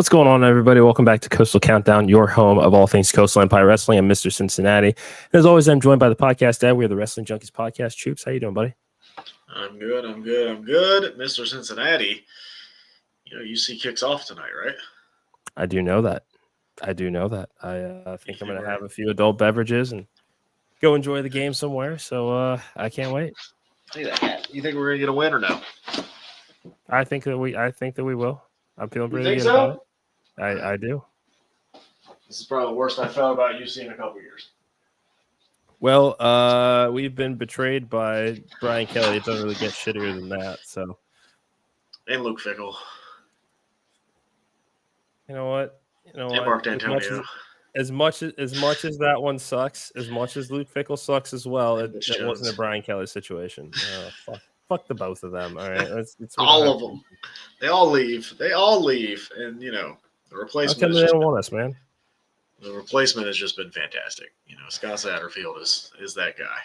What's going on, everybody? Welcome back to Coastal Countdown, your home of all things Coastal Empire Wrestling. I'm Mr. Cincinnati. And as always, I'm joined by the podcast dad. We are the Wrestling Junkies Podcast. Troops, how you doing, buddy? I'm good. Mr. Cincinnati, UC kicks off tonight, right? I do know that. I think I'm going to have a few adult beverages and go enjoy the game somewhere. So I can't wait. You think we're going to get a win or no? I think that we will. I'm feeling pretty good so? about it. I do. This is probably the worst I felt about UC in a couple years. Well, we've been betrayed by Brian Kelly. It doesn't really get shittier than that. So, and Luke Fickle. You know what? And Mark D'Antonio. As much as that one sucks, as much as Luke Fickle sucks as well, it wasn't a Brian Kelly situation. Fuck the both of them. All right, it's all of them. They all leave, and the replacement. How come they don't want us, man? The replacement has just been fantastic. Scott Satterfield is that guy.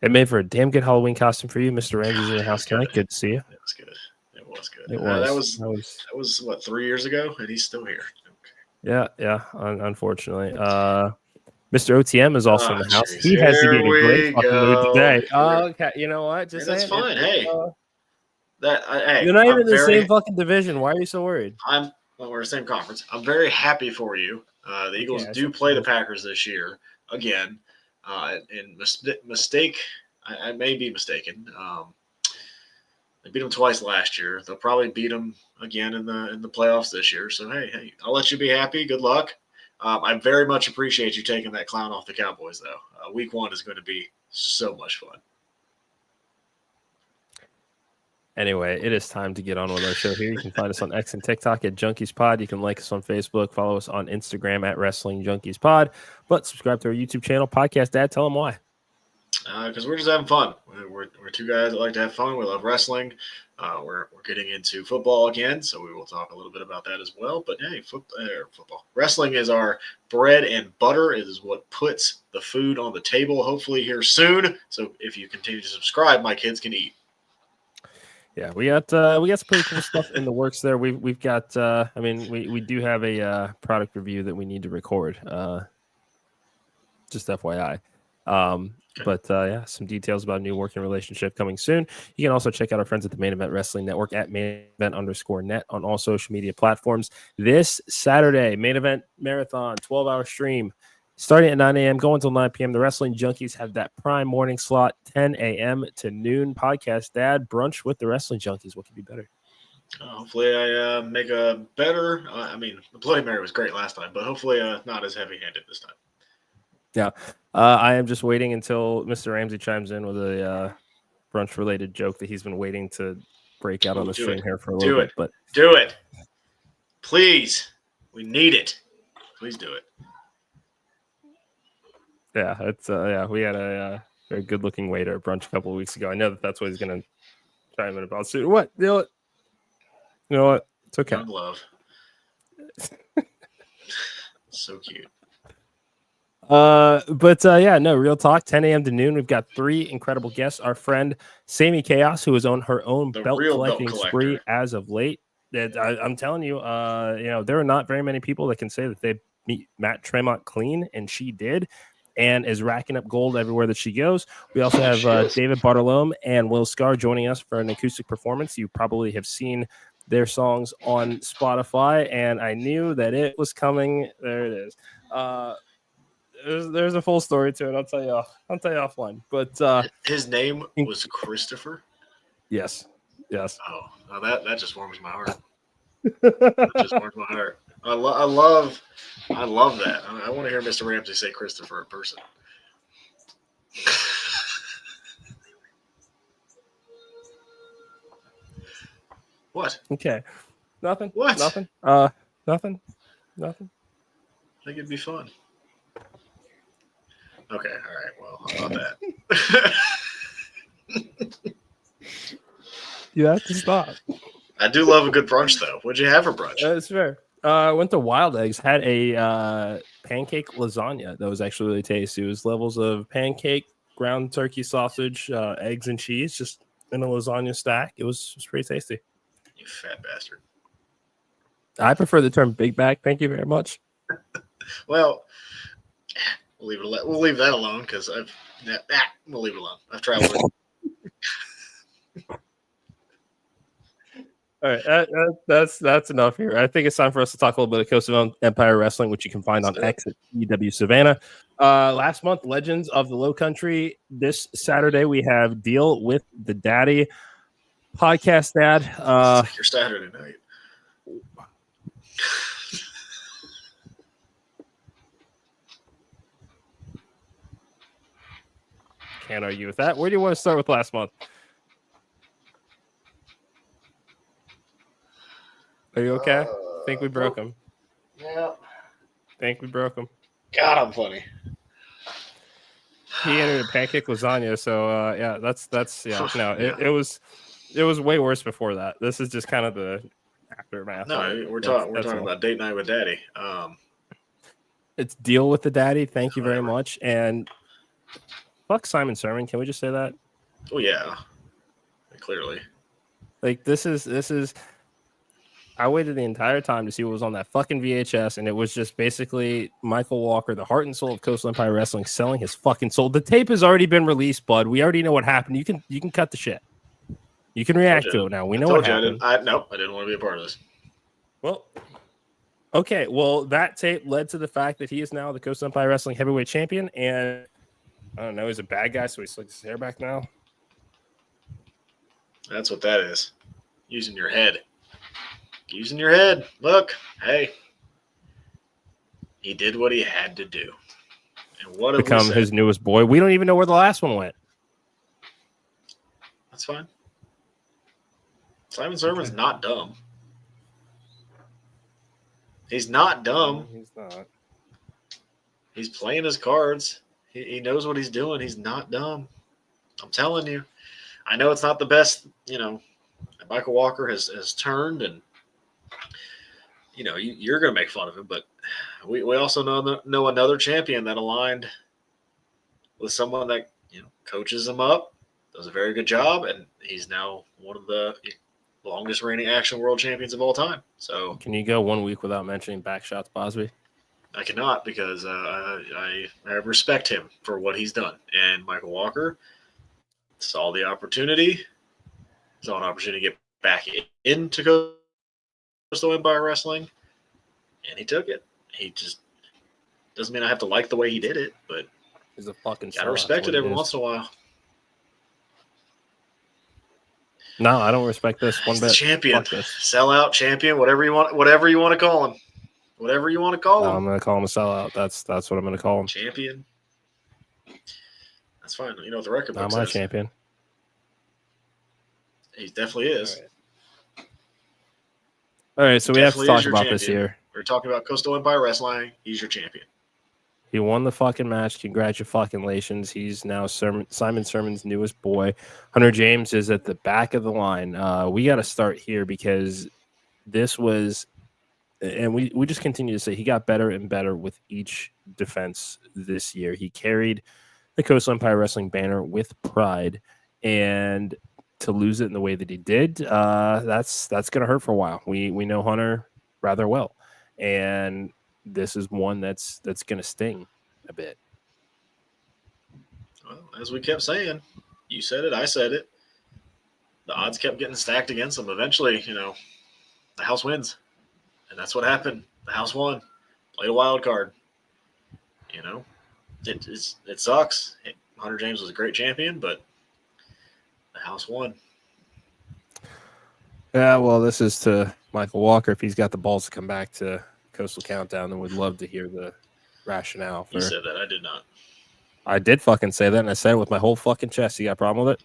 It made for a damn good Halloween costume for you, Mr. Ramsey's in the house tonight. Good to see you. It was good. That was what, 3 years ago, and he's still here. Okay. Yeah. Unfortunately, Mr. OTM is also in the house. He has to be in a great fucking mood today. Oh, okay. You know what? That's fine. Hey, you're not even in the same fucking division. Why are you so worried? We're in the same conference. I'm very happy for you. The Eagles do play the Packers this year again. And mistake, I may be mistaken. They beat them twice last year. They'll probably beat them again in the playoffs this year. So hey, I'll let you be happy. Good luck. I very much appreciate you taking that clown off the Cowboys, though. Week 1 is going to be so much fun. Anyway, it is time to get on with our show here. You can find us on X and TikTok at Junkies Pod. You can like us on Facebook, follow us on Instagram at Wrestling Junkies Pod, but subscribe to our YouTube channel, Podcast Dad. Tell them why. Because we're just having fun. We're two guys that like to have fun. We love wrestling. We're getting into football again, so we will talk a little bit about that as well. But hey, football. Wrestling is our bread and butter. It is what puts the food on the table, hopefully here soon. So if you continue to subscribe, my kids can eat. Yeah, we got some pretty cool stuff in the works there. We've got we do have a product review that we need to record. Just FYI. But some details about a new working relationship coming soon. You can also check out our friends at the Main Event Wrestling Network at @mainevent_net on all social media platforms. This Saturday, Main Event Marathon, 12-hour stream, starting at 9 a.m., going until 9 p.m. The Wrestling Junkies have that prime morning slot, 10 a.m. to noon. Podcast Dad, brunch with the Wrestling Junkies. What could be better? Hopefully I make a better. The Bloody Mary was great last time, but hopefully not as heavy-handed this time. Yeah, I am just waiting until Mr. Ramsey chimes in with a brunch-related joke that he's been waiting to break out on the stream here for a little bit. But do it, please. We need it. Please do it. Yeah, it's we had a very good-looking waiter at brunch a couple of weeks ago. I know that's what he's going to chime in about soon. What? You know what? It's okay. Young love. So cute. Real talk, 10 a.m. to noon. We've got 3 incredible guests. Our friend Sammy Chaos, who is on her own belt collecting spree as of late. I'm telling you, there are not very many people that can say that they beat Matt Tremont clean, and she did, and is racking up gold everywhere that she goes. We also have David Bartolome and Will Scar joining us for an acoustic performance. You probably have seen their songs on Spotify, and I knew that it was coming. There it is. There's a full story to it. I'll tell you offline. But his name was Christopher. Yes. Oh, that just warms my heart. That just warms my heart. I love that. I want to hear Mr. Ramsey say Christopher in person. What? Okay. Nothing. What? Nothing. Nothing. I think it'd be fun. Okay, all right. Well, how about that? You have to stop. I do love a good brunch, though. What'd you have for brunch? That's fair. I went to Wild Eggs, had a pancake lasagna that was actually really tasty. It was levels of pancake, ground turkey sausage, eggs, and cheese, just in a lasagna stack. It was pretty tasty. You fat bastard. I prefer the term big back. Thank you very much. Well, we'll leave that alone because we'll leave it alone. I've traveled. All right, that's enough here. I think it's time for us to talk a little bit of Coastal Empire Wrestling, which you can find on X at CEW Savannah. Last month, Legends of the Lowcountry. This Saturday, we have Deal with the Daddy podcast. Dad, your Saturday night. Can't argue with that. Where do you want to start with last month? Are you okay? Think we broke him. Yeah. Think we broke him. God, I'm funny. He entered a pancake lasagna, so yeah, that's yeah. No, it was way worse before that. This is just kind of the aftermath. No, we're talking about date night with Daddy. It's Deal with the Daddy. Thank you very much. And fuck Simon Sermon. Can we just say that? Oh yeah, clearly. Like this is. I waited the entire time to see what was on that fucking VHS, and it was just basically Michael Walker, the heart and soul of Coastal Empire Wrestling, selling his fucking soul. The tape has already been released, bud. We already know what happened. You can cut the shit. You can react to it now. We know what happened. I didn't want to be a part of this. Well, okay. Well, that tape led to the fact that he is now the Coastal Empire Wrestling heavyweight champion, and I don't know, he's a bad guy, so he slicks his hair back now. That's what that is. Using your head. Using your head. Look, hey, he did what he had to do, and what become his newest boy. We don't even know where the last one went. That's fine. Simon Sermon's not dumb. He's not dumb. He's not. He's playing his cards. He knows what he's doing. He's not dumb. I'm telling you. I know it's not the best. You know, Michael Walker has turned and. You know, you're going to make fun of him, but we also know another champion that aligned with someone that, you know, coaches him up, does a very good job, and he's now one of the longest reigning Action World Champions of all time. So, can you go 1 week without mentioning Backshots Bosby? I cannot because I respect him for what he's done. And Michael Walker saw the opportunity, saw an opportunity to get back into Coastal Empire Wrestling, and he took it. He just doesn't mean I have to like the way he did it, but he's a fucking gotta respect it every once in a while. No, I don't respect this one bit. Champion, sellout, champion, whatever you want to call him. Whatever you want to call him. I'm gonna call him a sellout. That's what I'm gonna call him. Champion. That's fine. You know what the record book says. Not my champion. He definitely is. All right, so we have to talk about this here. We're talking about Coastal Empire Wrestling. He's your champion. He won the fucking match. Congratulations. He's now Simon Sermon's newest boy. Hunter James is at the back of the line. We got to start here because this was, and we just continue to say he got better and better with each defense this year. He carried the Coastal Empire Wrestling banner with pride, and to lose it in the way that he did, that's going to hurt for a while. We know Hunter rather well, and this is one that's going to sting a bit. Well, as we kept saying, you said it, I said it. The odds kept getting stacked against him. Eventually, you know, the house wins, and that's what happened. The house won, played a wild card. You know, it sucks. Hunter James was a great champion, but the house won. Yeah, well, this is to Michael Walker. If he's got the balls to come back to Coastal Countdown, then we'd love to hear the rationale. You said that. I did not. I did fucking say that, and I said it with my whole fucking chest. You got a problem with it?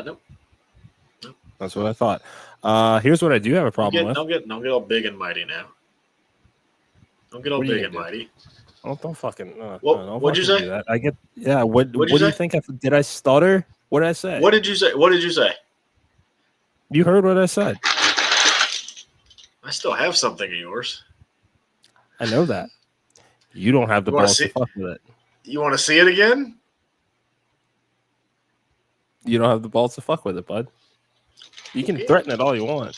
Nope. That's what I thought. Here's what I do have a problem with. Don't get all big and mighty now. Don't get all big and mighty. Don't fucking. What'd you say? That. I get. Yeah. What do you think? Did I stutter? What did I say? What did you say? What did you say? You heard what I said. I still have something of yours. I know that. You don't have the balls to fuck with it. You want to see it again? You don't have the balls to fuck with it, bud. You can threaten it all you want.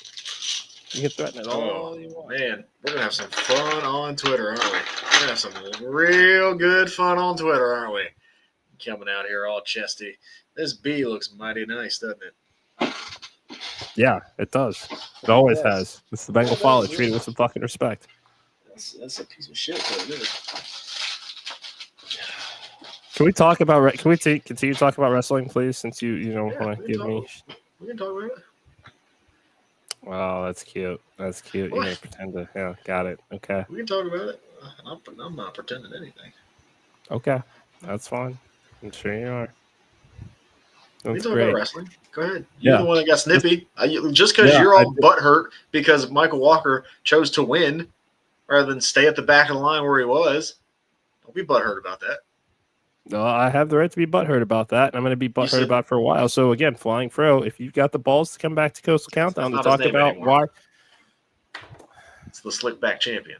You can threaten it all you want. Man, we're gonna have some fun on Twitter, aren't we? We're gonna have some real good fun on Twitter, aren't we? Coming out here all chesty. This bee looks mighty nice, doesn't it? Yeah, it does. It always has. It's the Bengal follow. Treat it with some fucking respect. That's a piece of shit, though, isn't it? Can we talk about? Can we continue to talk about wrestling, please? Since you want to give me. We can talk about it. Wow, that's cute. That's cute. You're gonna pretend to. Yeah, got it. Okay. We can talk about it. I'm not pretending anything. Okay, that's fine. I'm sure you are. We can talk about wrestling. Go ahead. You're the one that got snippy. Just because you're all butthurt because Michael Walker chose to win rather than stay at the back of the line where he was. Don't be butthurt about that. No, I have the right to be butthurt about that, and I'm going to be butthurt about it for a while. So, again, Flying Fro, if you've got the balls to come back to Coastal Countdown to talk about why. It's the slick back champion.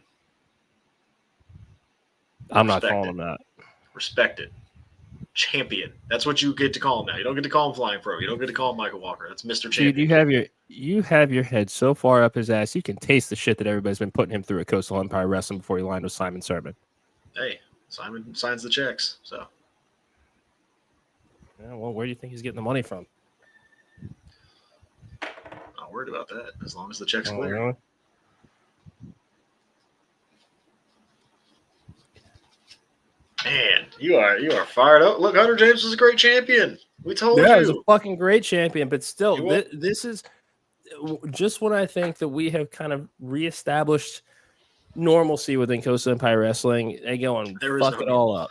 I'm not calling him that. Respect it. Champion. That's what you get to call him now. You don't get to call him Flying Fro. You don't get to call him Michael Walker. That's Mr. Champion. Dude, you have your head so far up his ass, you can taste the shit that everybody's been putting him through at Coastal Empire Wrestling before he lined with Simon Sermon. Hey, Simon signs the checks, so. Yeah, well, where do you think he's getting the money from? Not worried about that, as long as the check's clear. Really? Man, you are fired up. Look, Hunter James was a great champion. We told you. Yeah, he's a fucking great champion, but still, this is just when I think that we have kind of reestablished normalcy within Coastal Empire Wrestling. They go and fuck it all up.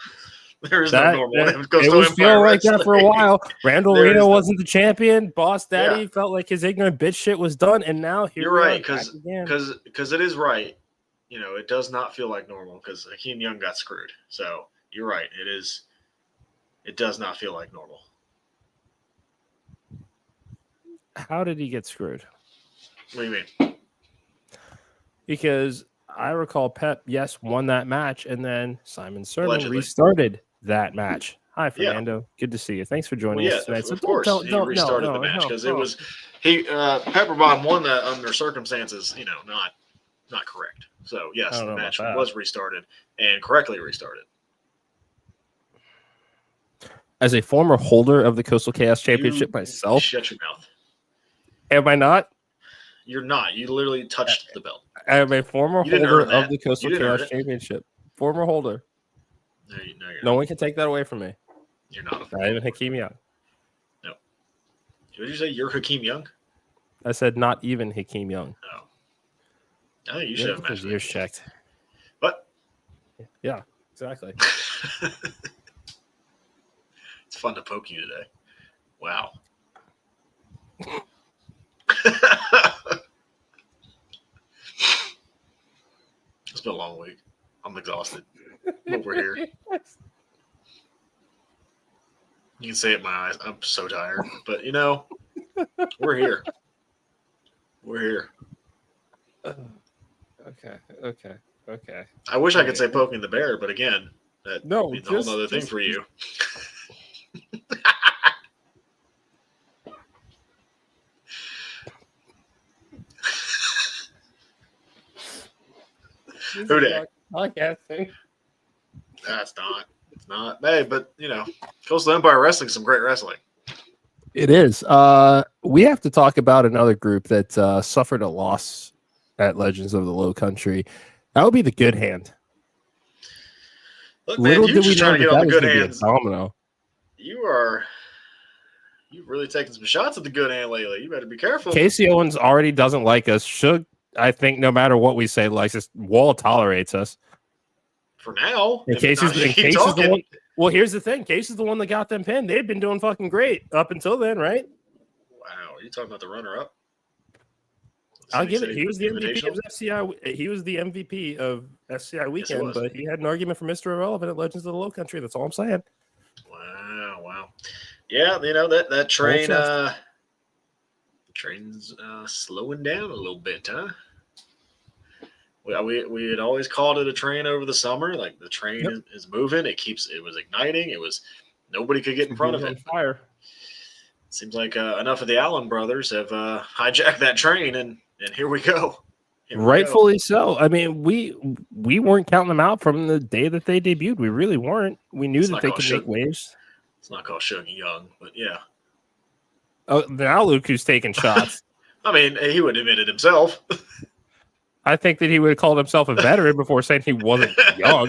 There is no normal. It was feeling like that for a while. Randall Reno wasn't the champion. Boss Daddy felt like his ignorant bitch shit was done, and now here you're right, because it is right. You know, it does not feel like normal because Hakeem Young got screwed. So you're right. It is. It does not feel like normal. How did he get screwed? What do you mean? Because I recall Pep, won that match, and then Simon Sermon restarted that match. Hi, Fernando. Good to see you. Thanks for joining us tonight. Of course, he restarted the match because it was Pepperbomb won that under circumstances, not correct. So yes, the match was restarted and correctly restarted. As a former holder of the Coastal Chaos Championship myself, shut your mouth. Am I not? You're not. You literally touched the belt. I am a former holder of the Coastal Chaos Championship. Former holder. No one can take that away from me. You're not. Not even Hakeem Young. No. Did you say you're Hakeem Young? I said not even Hakeem Young. Oh. I think you should have his ears checked. What? Yeah, exactly. It's fun to poke you today. Wow. It's been a long week. I'm exhausted. But we're here. You can say it in my eyes. I'm so tired. But, we're here. We're here. Okay. I wish I could say poking the bear, but again, that means a whole other thing for you. Who dat? Podcasting. That's not. It's not. Hey, but Coastal Empire Wrestling, some great wrestling. It is. We have to talk about another group that suffered a loss at Legends of the Lowcountry. That would be the Good Hand. Look, man, you're just trying to get on the Good Hands. Domino. You've really taken some shots at the Good Hand lately. You better be careful. Casey Owens already doesn't like us. Should I think no matter what we say, likes us. Wall tolerates us. For now. Case is the one. Well, here's the thing. Case is the one that got them pinned. They've been doing fucking great up until then, right? Wow. Are you talking about the runner-up? I'll give it. He was the MVP of FCI. He was the MVP of FCI weekend, but he had an argument for Mr. Irrelevant at Legends of the Lowcountry. That's all I'm saying. Wow. Yeah, that train. The train's slowing down a little bit, huh? We had always called it a train over the summer. Like the train is moving. It was igniting. Nobody could get in front of it. Fire. Seems like enough of the Allen brothers have hijacked that train, and And here we go. Rightfully so. I mean, we weren't counting them out from the day that they debuted. We really weren't. We knew that they could make waves. It's not called Sugar Young, but yeah. Oh, now look who's taking shots. I mean, he would admit it himself. I think that he would have called himself a veteran before saying he wasn't young.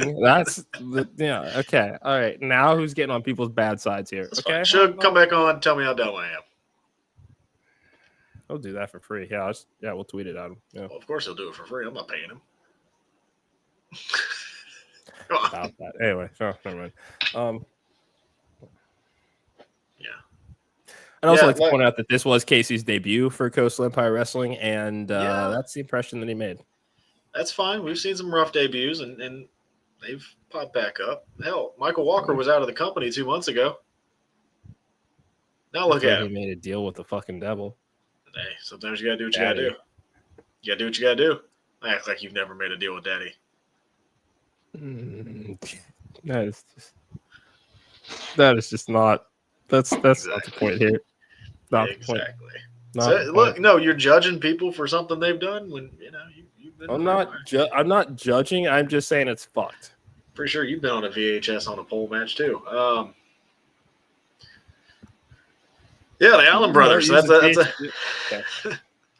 Yeah. Okay. All right. Now who's getting on people's bad sides here? That's okay. Should come back on. Tell me how dumb I am. He'll do that for free. Yeah. We'll tweet it at him. Yeah. Well, of course he'll do it for free. I'm not paying him. About that. Anyway, never mind. Yeah. I'd also like to point out that this was Casey's debut for Coastal Empire Wrestling, and that's the impression that he made. That's fine. We've seen some rough debuts, and they've popped back up. Hell, Michael Walker was out of the company 2 months ago. Now look at him. He made a deal with the fucking devil. Hey, sometimes you gotta do what you gotta do. You gotta do what you gotta do. Act like you've never made a deal with Daddy. That is just not. That's exactly. Not the point here. Not exactly. Look, no, you're judging people for something they've done when you've been. I'm not judging. I'm just saying it's fucked. Pretty sure you've been on a VHS on a pole match too. Yeah, the Allen brothers. That's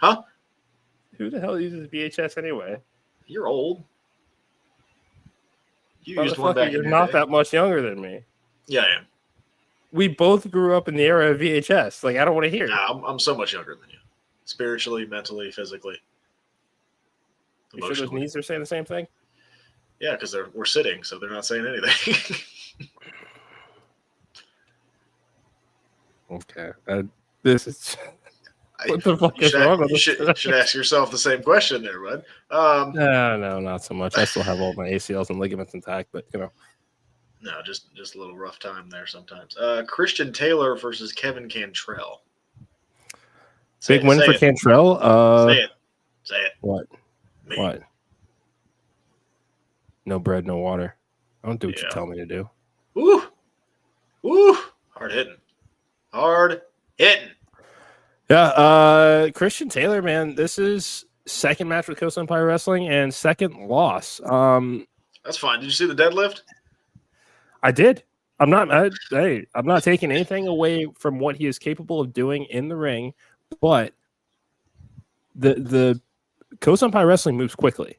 huh? Who the hell uses VHS anyway? You're old. You used one back. You're not that much younger than me. Yeah, I am. We both grew up in the era of VHS. Like, I don't want to hear it. I'm so much younger than you. Spiritually, mentally, physically. You sure those knees are saying the same thing? Yeah, because we're sitting, so they're not saying anything. Okay. This is... What the fuck is wrong with this? You should ask yourself the same question there, bud. No, not so much. I still have all my ACLs and ligaments intact, but, No, just a little rough time there sometimes. Christian Taylor versus Kevin Cantrell. Big win for Cantrell. Say it. What? Me. What? No bread, no water. I don't do what you tell me to do. Woo! Hard hitting. Yeah, Christian Taylor, man, this is second match with Coastal Empire Wrestling and second loss. That's fine. Did you see the deadlift? I did. I'm not taking anything away from what he is capable of doing in the ring, but the Coastal Empire Wrestling moves quickly,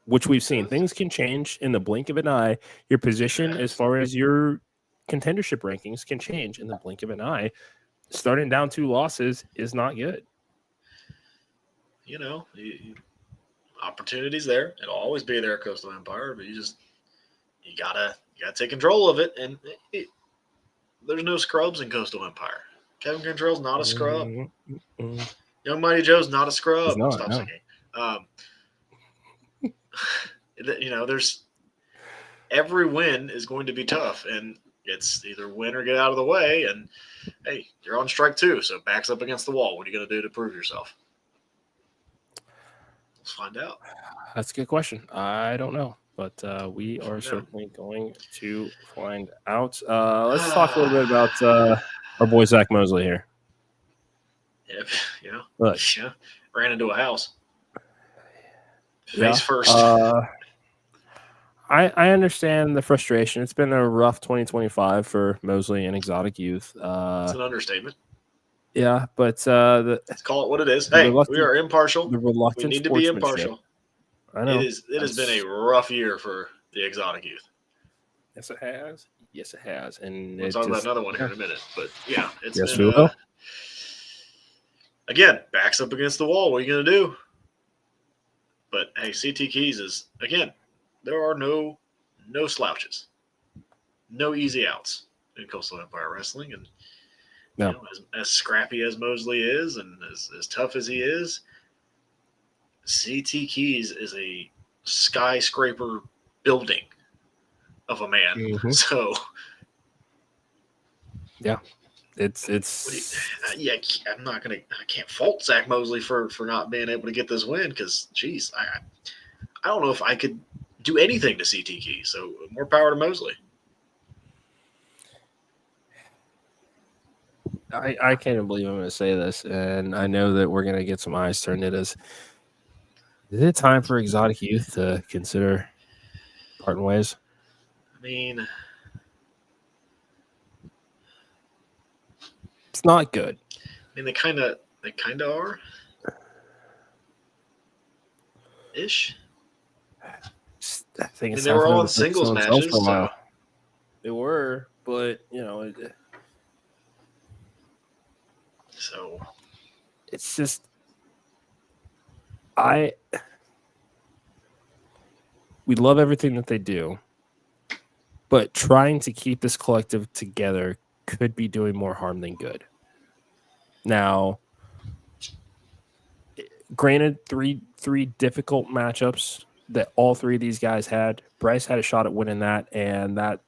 which we've seen. Things can change in the blink of an eye. Your position as far as your contendership rankings can change in the blink of an eye. Starting down 2 losses is not good. Opportunities there. It'll always be there at Coastal Empire, but you gotta take control of it. And there's no scrubs in Coastal Empire. Kevin Cantrell's not a scrub. Mm-hmm. Young Mighty Joe's not a scrub. Stop singing. There's every win is going to be tough, and it's either win or get out of the way. And hey, you're on strike 2, so backs up against the wall. What are you going to do to prove yourself? Let's find out. That's a good question. I don't know, but we are certainly going to find out. Let's talk a little bit about our boy Zach Mosley here. Yeah. Ran into a house. Face first. I understand the frustration. It's been a rough 2025 for Mosley and Exotic Youth. It's an understatement. Yeah, but let's call it what it is. Hey, we are impartial. We need to be impartial. I know. It has been a rough year for the Exotic Youth. Yes, it has. And we'll talk about another one here in a minute. But yeah, we will. Again, backs up against the wall. What are you going to do? But hey, CT Keys is again. There are no slouches, no easy outs in Coastal Empire Wrestling. And as scrappy as Mosley is and as tough as he is, CT Keys is a skyscraper building of a man. Mm-hmm. So, yeah, it's I can't fault Zach Mosley for not being able to get this win because, geez, I don't know if I could do anything to CT Key, so more power to Mosley. I can't even believe I'm going to say this, and I know that we're going to get some eyes turned at us. Is it time for Exotic Youth to consider parting ways? I mean, it's not good. I mean, they kind of are. Ish. I think they were all in singles matches for a while. So. They were, but so it's just we love everything that they do, but trying to keep this collective together could be doing more harm than good. Now, granted, three difficult matchups that all three of these guys had. Bryce had a shot at winning that, and that's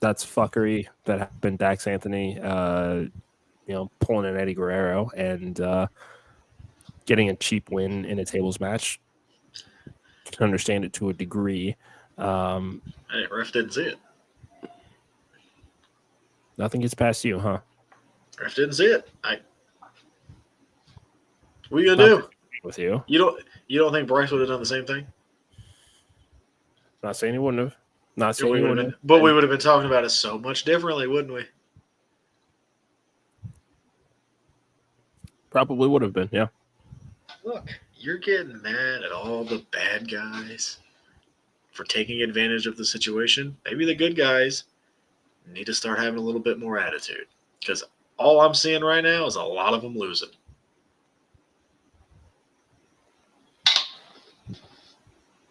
fuckery that happened. Dax Anthony, pulling an Eddie Guerrero and getting a cheap win in a tables match. Can understand it to a degree. Hey, ref didn't see it. Nothing gets past you, huh? Ref didn't see it. What are you gonna do with you? You don't think Bryce would have done the same thing? Not saying he wouldn't have. Not saying he wouldn't have. But we would have been talking about it so much differently, wouldn't we? Probably would have been, yeah. Look, you're getting mad at all the bad guys for taking advantage of the situation. Maybe the good guys need to start having a little bit more attitude, because all I'm seeing right now is a lot of them losing.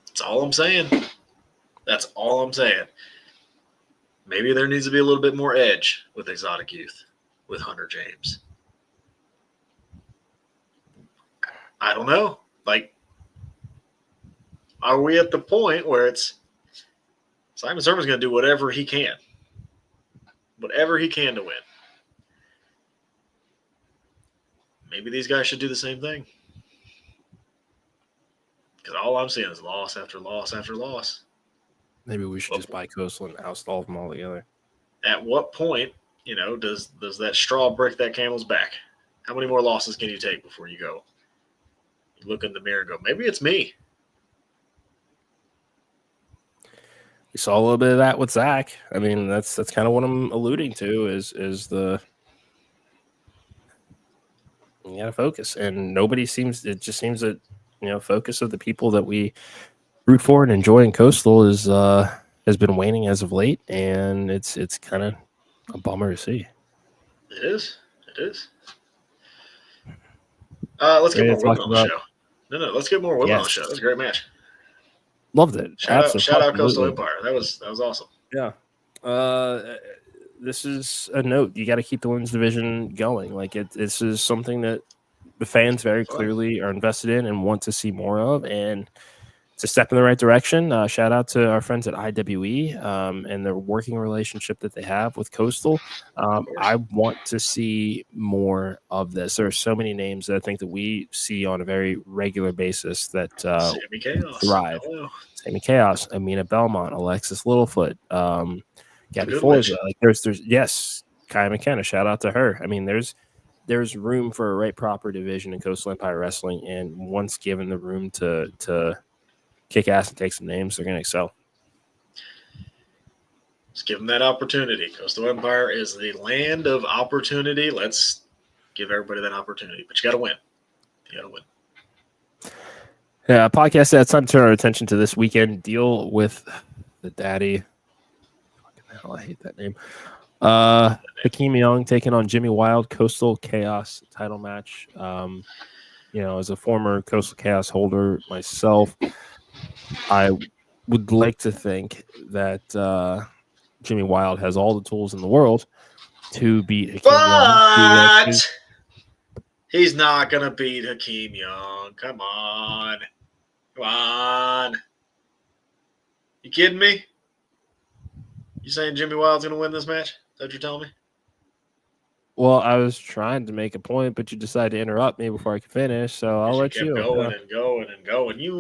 That's all I'm saying. That's all I'm saying. Maybe there needs to be a little bit more edge with Exotic Youth, with Hunter James. I don't know. Like, are we at the point where it's Simon Sermon's going to do whatever he can to win? Maybe these guys should do the same thing. Because all I'm seeing is loss after loss after loss. Maybe we should just buy Coastal and oust all of them all together. At what point, does that straw break that camel's back? How many more losses can you take before you go? You look in the mirror and go, maybe it's me. We saw a little bit of that with Zach. I mean, that's kind of what I'm alluding to is the you got to focus, and it just seems that focus of the people that we root for and enjoy in Coastal has been waning as of late, and it's kind of a bummer to see. It is. Let's get more women on the show. No, let's get more women on the show. That was a great match. Loved it. Shout out Coastal Empire. That was awesome. Yeah. This is a note. You got to keep the women's division going. Like this is something that the fans very clearly are invested in and want to see more of, and it's a step in the right direction. Shout out to our friends at IWE and the working relationship that they have with Coastal. I want to see more of this. There are so many names that I think that we see on a very regular basis that thrive. Sammy Chaos, Amina Belmont, Alexis Littlefoot, Gabby Forza. Like there's Kaya McKenna. Shout out to her. I mean, there's room for a right proper division in Coastal Empire Wrestling, and once given the room to kick ass and take some names, they're going to excel. Let's give them that opportunity. Coastal Empire is the land of opportunity. Let's give everybody that opportunity. But you got to win. Yeah, podcast said it's time to turn our attention to this weekend deal with the daddy. Fucking hell, I hate that name. Hakeem Young taking on Jimmy Wild, Coastal Chaos title match. As a former Coastal Chaos holder myself, I would like to think that Jimmy Wild has all the tools in the world to beat Hakeem Young. But he's not going to beat Hakeem Young. Come on. You kidding me? You saying Jimmy Wild's going to win this match? Is that what you're telling me? Well, I was trying to make a point, but you decided to interrupt me before I could finish, so I'll let you. Going.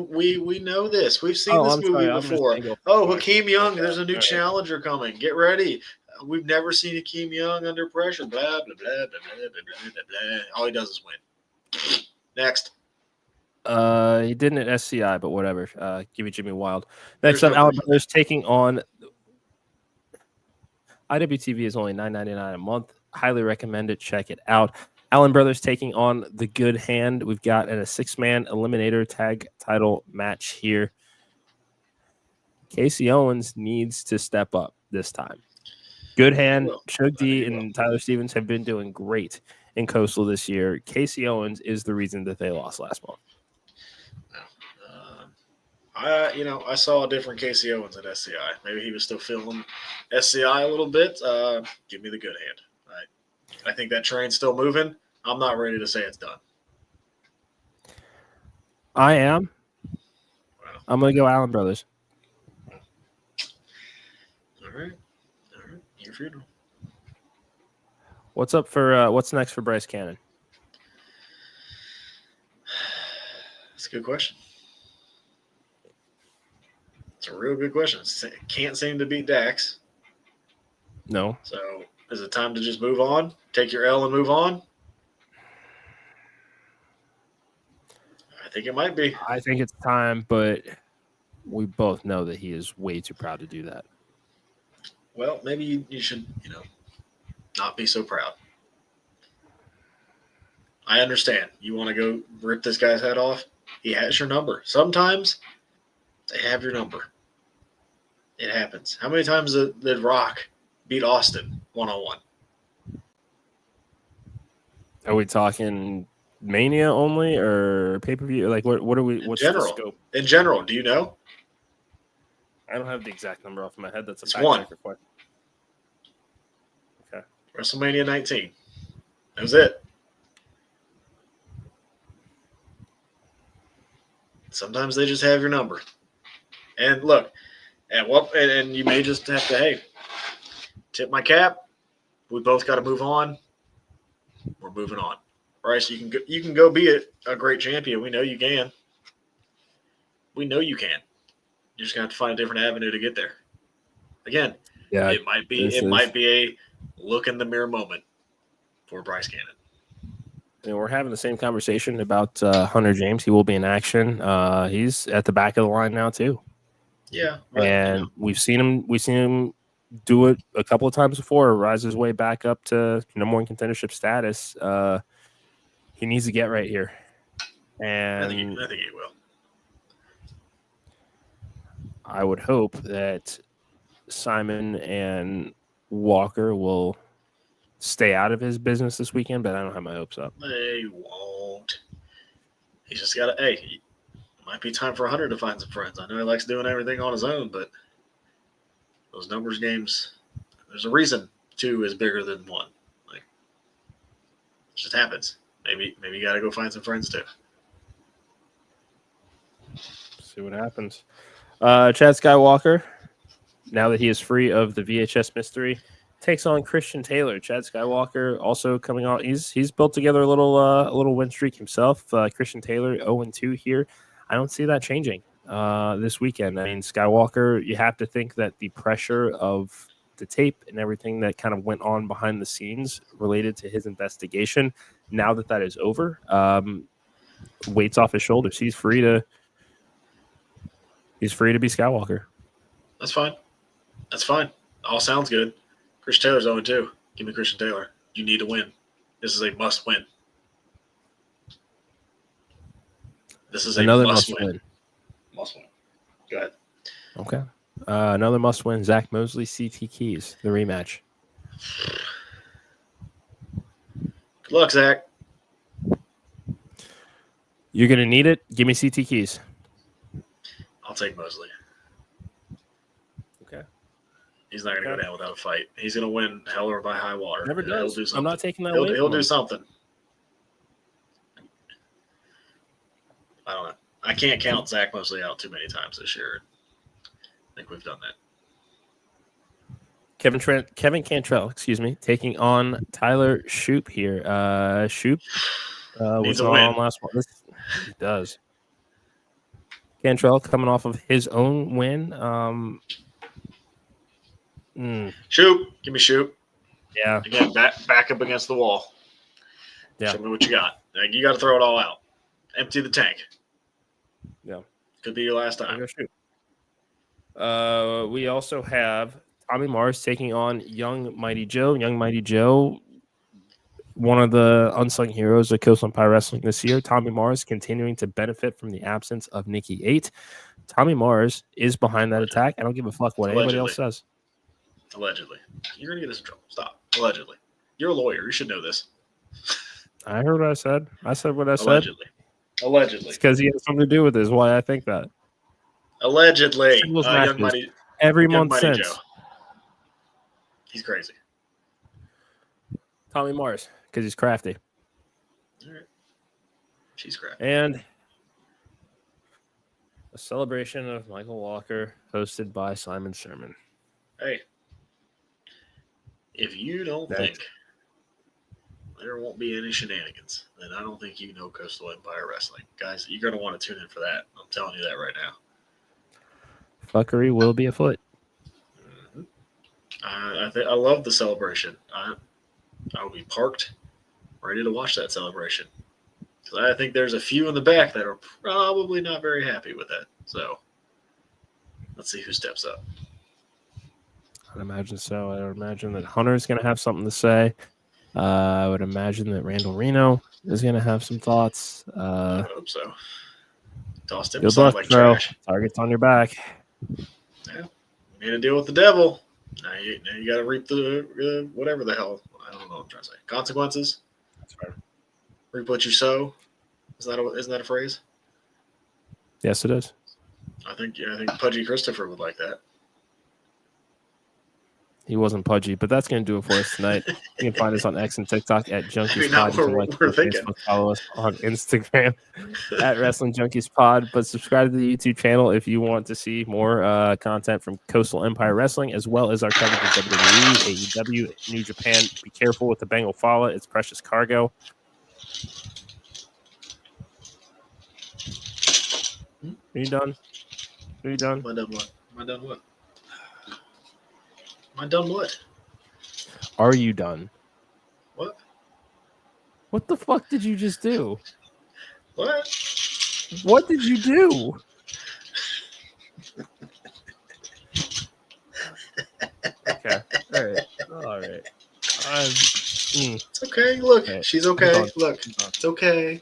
We know this. We've seen this movie before. Hakeem Young, there's a new challenger coming. Get ready. We've never seen Hakeem Young under pressure. Blah, blah, blah, blah, blah, blah, blah, blah. All he does is win. Next. He didn't at SCI, but whatever. Give me Jimmy Wild. Next up, Allen Brothers taking on IWTV is only $9.99 a month. Highly recommend it. Check it out. Allen Brothers taking on the Good Hand. We've got a 6-man eliminator tag title match here. Casey Owens needs to step up this time. Good Hand, Shug D, and Tyler Stevens have been doing great in Coastal this year. Casey Owens is the reason that they lost last month. I saw a different Casey Owens at SCI. Maybe he was still feeling SCI a little bit. Give me the Good Hand. I think that train's still moving. I'm not ready to say it's done. I am. Wow. I'm going to go Allen Brothers. All right. Your funeral. What's up for what's next for Bryce Cannon? That's a good question. It's a real good question. Can't seem to beat Dax. No. So is it time to just move on? Take your L and move on? I think it might be. I think it's time, but we both know that he is way too proud to do that. Well, maybe you should, not be so proud. I understand. You want to go rip this guy's head off? He has your number. Sometimes they have your number. It happens. How many times did Rock beat Austin 1-on-1? Are we talking Mania only or pay-per-view? Like, what are we? What's the scope? In general, do you know? I don't have the exact number off my head. That's a one. Question. Okay. WrestleMania 19. That was it. Sometimes they just have your number. And look, and you may just have to, tip my cap. We both got to move on. We're moving on. Bryce, you can go be a great champion. We know you can. We know you can. You're just gonna have to find a different avenue to get there. Again, yeah, it might be a look in the mirror moment for Bryce Cannon. We're having the same conversation about Hunter James. He will be in action. He's at the back of the line now too. Yeah, and we've seen him do it a couple of times before. Rise his way back up to number one contendership status. He needs to get right here, and I think he will. I would hope that Simon and Walker will stay out of his business this weekend, but I don't have my hopes up. They won't. He's just got to, it might be time for Hunter to find some friends. I know he likes doing everything on his own, but those numbers games, there's a reason 2 is bigger than 1. Like, it just happens. Maybe you got to go find some friends too. See what happens. Chad Skywalker, now that he is free of the VHS mystery, takes on Christian Taylor. Chad Skywalker also coming out. He's built together a little win streak himself. Christian Taylor 0-2 here. I don't see that changing this weekend. I mean, Skywalker, you have to think that the pressure of the tape and everything that kind of went on behind the scenes related to his investigation, now that is over, weight's off his shoulders. He's free to be Skywalker. That's fine. All sounds good. Christian Taylor's 0-2. Give me Christian Taylor. You need to win. This is a must win. This is another must win. Must win. Go ahead. Okay. Another must win. Zach Mosley, CT Keys, the rematch. Good luck, Zach. You're going to need it. Give me CT Keys. I'll take Mosley. Okay. He's not going to go down without a fight. He's going to win hell or by high water. Never does. Do something. I'm not taking that away. He'll do something. I don't know. I can't count Zach Mosley out too many times this year. I think we've done that. Kevin Cantrell, taking on Tyler Shoop here. Shoop was on last one. He does. Cantrell coming off of his own win. Shoop. Give me Shoop. Yeah. Again, back up against the wall. Yeah. Show me what you got. You got to throw it all out. Empty the tank. Yeah. Could be your last time. We also have Tommy Mars taking on Young Mighty Joe. Young Mighty Joe, one of the unsung heroes of Coastal Empire Wrestling this year. Tommy Mars continuing to benefit from the absence of Nikki 8. Tommy Mars is behind that attack. I don't give a fuck what anybody else says. Allegedly. You're going to get us in trouble. Stop. Allegedly. You're a lawyer. You should know this. I heard what I said. I said what I said. Allegedly. It's because he has something to do with this. Why I think that. Allegedly. Young Mighty, every month since. Joe. He's crazy. Tommy Mars, because he's crafty. All right. She's crafty. And a celebration of Michael Walker hosted by Simon Sherman. Hey, if you don't think there won't be any shenanigans, then I don't think you know Coastal Empire Wrestling. Guys, you're going to want to tune in for that. I'm telling you that right now. Fuckery will be afoot. Mm-hmm. I love the celebration. I will be parked, ready to watch that celebration. So I think there's a few in the back that are probably not very happy with that. So let's see who steps up. I'd imagine so. I would imagine that Hunter's going to have something to say. I would imagine that Randall Reno is going to have some thoughts. I hope so. Tossed him good aside luck, like bro. trash. Target's on your back. Yeah, made a deal with the devil. Now you got to reap the whatever the hell. I don't know what I'm trying to say. Consequences. That's right. Reap what you sow. Isn't that a phrase? Yes, it is. I think Pudgy Christopher would like that. He wasn't pudgy, but that's going to do it for us tonight. You can find us on X and TikTok at Junkies Pod. We're thinking. Facebook, follow us on Instagram at Wrestling Junkies Pod. But subscribe to the YouTube channel if you want to see more content from Coastal Empire Wrestling, as well as our coverage of WWE, AEW, New Japan. Be careful with the Bengal Fala. It's precious cargo. Are you done? Are you done? Am I done what? Am I done what? Am I done what? Are you done? What? What the fuck did you just do? What? What did you do? Okay. All right. It's okay. Look, okay. She's okay. Look, it's okay.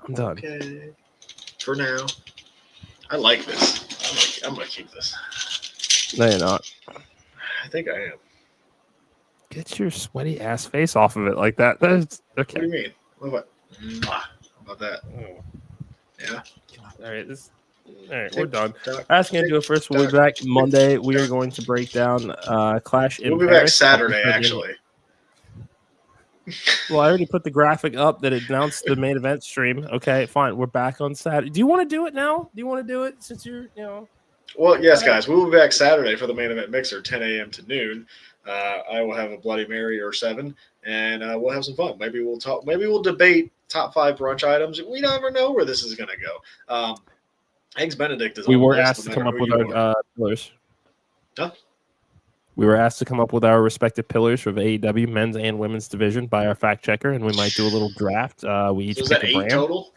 I'm done. Okay. For now. I like this. I'm gonna keep this. No, you're not. I think I am. Get your sweaty ass face off of it like that. That's okay. What do you mean? What? How about that? Oh. Yeah. All right, we're done. That's going to do it first. We'll be back Monday. We are going to break down Clash in We'll be back Saturday, actually. Well, I already put the graphic up that announced the main event stream. Okay, fine. We're back on Saturday. Do you want to do it now? Do you want to do it since you're, Well, yes, guys. We will be back Saturday for the main event mixer, 10 a.m. to noon. I will have a Bloody Mary or 7, and we'll have some fun. Maybe we'll talk. Maybe we'll debate top 5 brunch items. We never know where this is going to go. Eggs Benedict is. We were asked to come up with our pillars. Huh? We were asked to come up with our respective pillars for the AEW men's and women's division by our fact checker, and we might do a little draft. We each pick a brand. Total?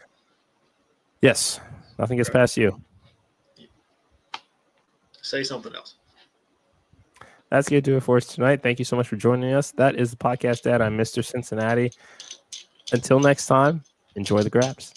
Yes. Nothing gets past you. Say something else. That's going to do it for us tonight. Thank you so much for joining us. That is the Podcast Dad. I'm Mr. Cincinnati. Until next time, enjoy the grabs.